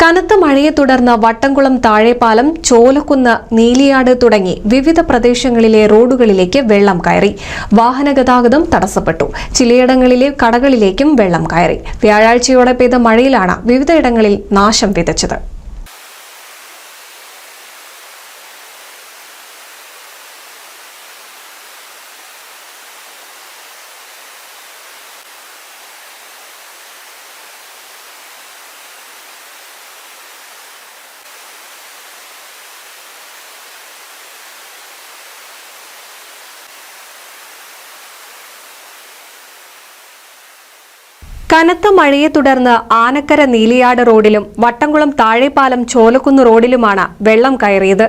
കനത്ത മഴയെ തുടർന്ന് വട്ടംകുളം താഴെപ്പാലം, ചോലക്കുന്ന്, നീലിയാട് തുടങ്ങി വിവിധ പ്രദേശങ്ങളിലെ റോഡുകളിലേക്ക് വെള്ളം കയറി. വാഹനഗതാഗതം തടസ്സപ്പെട്ടു. ചിലയിടങ്ങളിലെ കടകളിലേക്കും വെള്ളം കയറി. വ്യാഴാഴ്ചയോടെ പെയ്ത മഴയിലാണ് വിവിധയിടങ്ങളിൽ നാശം വിതച്ചത്. കനത്ത മഴയെ തുടർന്ന് ആനക്കര നീലിയാട് റോഡിലും വട്ടംകുളം താഴെപ്പാലം ചോലക്കുന്ന് റോഡിലുമാണ് വെള്ളം കയറിയത്.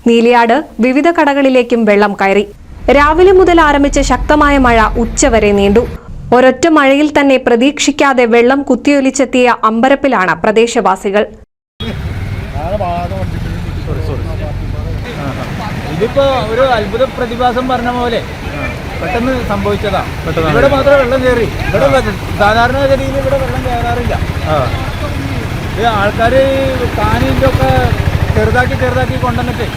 നീലിയാട് വിവിധ കടകളിലേക്കും വെള്ളം കയറി. രാവിലെ മുതൽ ആരംഭിച്ച ശക്തമായ മഴ ഉച്ചവരെ നീണ്ടു. ഒരൊറ്റ മഴയിൽ തന്നെ പ്രതീക്ഷിക്കാതെ വെള്ളം കുത്തിയൊലിച്ചെത്തിയ അമ്പരപ്പിലാണ് പ്രദേശവാസികൾ. ഇതിപ്പോ ഒരു അത്ഭുത പ്രതിഭാസം പറഞ്ഞ പോലെ പെട്ടെന്ന് സംഭവിച്ചതാ. ഇവിടെ മാത്രം വെള്ളം കയറി. ഇവിടെ സാധാരണഗതിയിൽ ഇവിടെ വെള്ളം കയറാറില്ല. ഇത് ആൾക്കാര് കാനിലൊക്കെ ചെറുതാക്കി കൊണ്ടുവന്നിട്ട്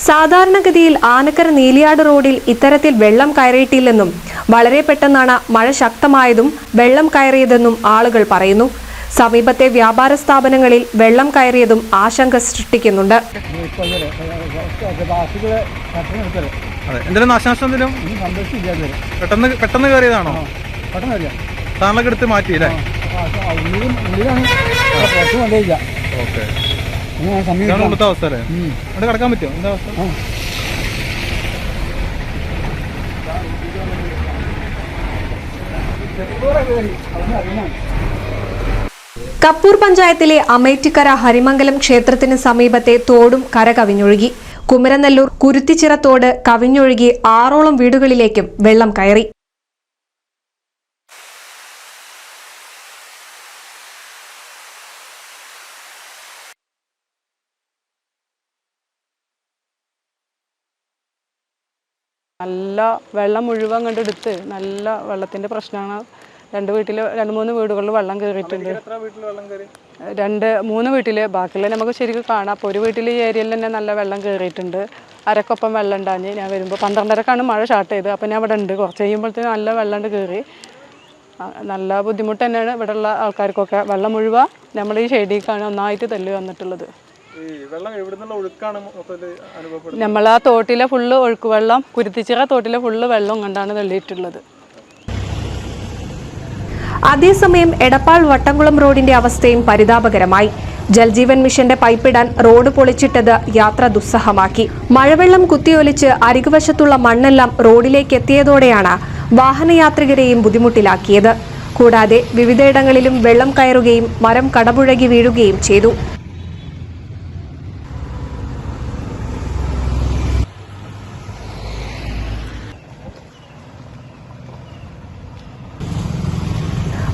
സാധാരണഗതിയിൽ ആനക്കര നീലിയാട് റോഡിൽ ഇത്തരത്തിൽ വെള്ളം കയറിയിട്ടില്ലെന്നും വളരെ പെട്ടെന്നാണ് മഴ ശക്തമായതും വെള്ളം കയറിയതെന്നും ആളുകൾ പറയുന്നു. സമീപത്തെ വ്യാപാര സ്ഥാപനങ്ങളിൽ വെള്ളം കയറിയതും ആശങ്ക സൃഷ്ടിക്കുന്നുണ്ട്. പെട്ടെന്ന് കയറിയതാണോ? താങ്കളൊക്കെ എടുത്ത് മാറ്റിയില്ലേ? അവസ്ഥ അല്ലേ? അവിടെ കിടക്കാൻ പറ്റുമോ? എന്താ അവസ്ഥ? കപ്പൂർ പഞ്ചായത്തിലെ അമേറ്റിക്കര ഹരിമംഗലം ക്ഷേത്രത്തിന് സമീപത്തെ തോടും കര കവിഞ്ഞൊഴുകി. കുമരനെല്ലൂർ കുരുത്തിച്ചിറ തോട് കവിഞ്ഞൊഴുകി 6ഓളം വീടുകളിലേക്കും വെള്ളം കയറി. നല്ല വെള്ളം മുഴുവൻ കണ്ടെടുത്ത് നല്ല വെള്ളത്തിൻ്റെ പ്രശ്നമാണ്. 2-3 വീടുകളിൽ വെള്ളം കയറിയിട്ടുണ്ട്. 2-3 വീട്ടിൽ, ബാക്കിയുള്ള നമുക്ക് ശരിക്കും കാണാം. അപ്പോൾ ഒരു വീട്ടിൽ ഈ ഏരിയയിൽ തന്നെ നല്ല വെള്ളം കയറിയിട്ടുണ്ട്. അരക്കൊപ്പം വെള്ളം ഉണ്ടാഞ്ഞ് ഞാൻ വരുമ്പോൾ 12:30ക്കാണ് മഴ സ്റ്റാർട്ട് ചെയ്തത്. അപ്പോൾ ഞാൻ ഇവിടെ ഉണ്ട്. കുറച്ച് കഴിയുമ്പോഴത്തേന് നല്ല വെള്ളം കയറി. നല്ല ബുദ്ധിമുട്ട് തന്നെയാണ് ഇവിടെയുള്ള ആൾക്കാർക്കൊക്കെ. വെള്ളം മുഴുവൻ നമ്മൾ ഈ ഷെയ്ഡിലേക്കാണ് ഒന്നായിട്ട് തള്ളി വന്നിട്ടുള്ളത്. നമ്മളാ തോട്ടിലെ ഫുള്ള് ഒഴുക്ക് വെള്ളം, കുരുത്തിച്ചിറ തോട്ടിലെ ഫുള്ള് വെള്ളം കൊണ്ടാണ് തള്ളിയിട്ടുള്ളത്. അതേസമയം എടപ്പാൾ വട്ടംകുളം റോഡിന്റെ അവസ്ഥയും പരിതാപകരമായി. ജൽജീവൻ മിഷന്റെ പൈപ്പിടാൻ റോഡ് പൊളിച്ചിട്ടത് യാത്ര ദുസ്സഹമാക്കി. മഴവെള്ളം കുത്തിയൊലിച്ച് അരികുവശത്തുള്ള മണ്ണെല്ലാം റോഡിലേക്ക് എത്തിയതോടെയാണ് വാഹനയാത്രികരെയും ബുദ്ധിമുട്ടിലാക്കിയത്. കൂടാതെ വിവിധയിടങ്ങളിലും വെള്ളം കയറുകയും മരം കടപുഴകി വീഴുകയും ചെയ്തു.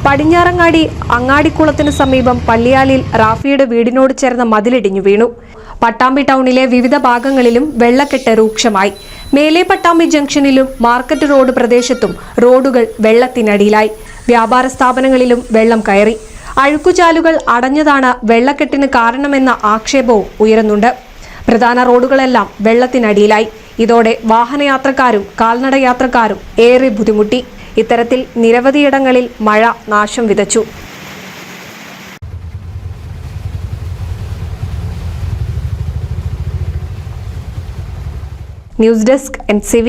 പടിഞ്ഞാറങ്ങാടി അങ്ങാടിക്കുളത്തിന് സമീപം പള്ളിയാലിൽ റാഫിയുടെ വീടിനോട് ചേർന്ന മതിലിടിഞ്ഞു വീണു. പട്ടാമ്പി ടൗണിലെ വിവിധ ഭാഗങ്ങളിലും വെള്ളക്കെട്ട് രൂക്ഷമായി. മേലെ പട്ടാമ്പി ജംഗ്ഷനിലും മാർക്കറ്റ് റോഡ് പ്രദേശത്തും റോഡുകൾ വെള്ളത്തിനടിയിലായി. വ്യാപാര സ്ഥാപനങ്ങളിലും വെള്ളം കയറി. അഴുക്കുചാലുകൾ അടഞ്ഞതാണ് വെള്ളക്കെട്ടിന് കാരണമെന്ന ആക്ഷേപവും ഉയരുന്നുണ്ട്. പ്രധാന റോഡുകളെല്ലാം വെള്ളത്തിനടിയിലായി. ഇതോടെ വാഹനയാത്രക്കാരും കാൽനട യാത്രക്കാരും ഏറെ ബുദ്ധിമുട്ടി. ഇത്തരത്തിൽ നിരവധിയിടങ്ങളിൽ മഴ നാശം വിതച്ചു. News desk NCV.